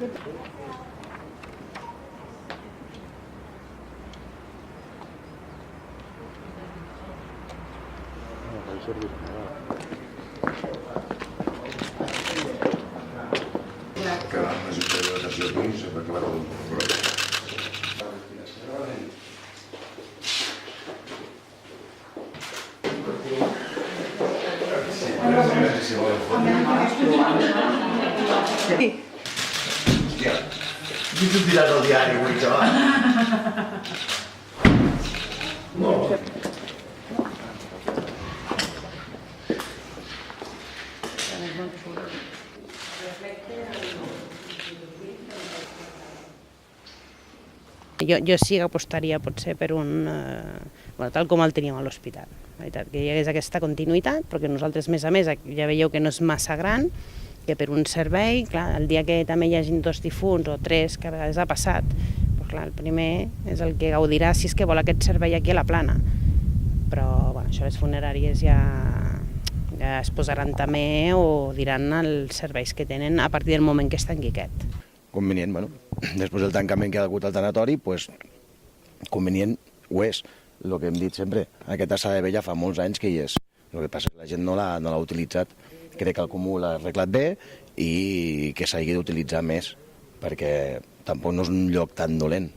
Que la majoria de les nacions sempre acabat amb un problema. Hòstia, qui t'ho tirat al diari avui, xaval? No. Jo sí que apostaria potser per un, tal com el teníem a l'hospital, que hi hagués aquesta continuïtat, perquè nosaltres, a més, ja veieu que no és massa gran, que per un servei, clar, el dia que també hi hagi 2 difunts o 3, que a vegades ha passat, doncs clar, el primer és el que gaudirà si és que vol aquest servei aquí a la Plana. Però bueno, això les funeràries ja es posaran també o diran els serveis que tenen a partir del moment que està en Quiquet. Convenient, bueno, després del tancament que ha hagut al tanatori, pues, convenient ho és. El que hem dit sempre, aquesta sala de vella fa molts anys que hi és. El que passa és que la gent no l'ha utilitzat. Crec que el Comú l'ha arreglat bé i que s'hagi d'utilitzar més, perquè tampoc no és un lloc tan dolent.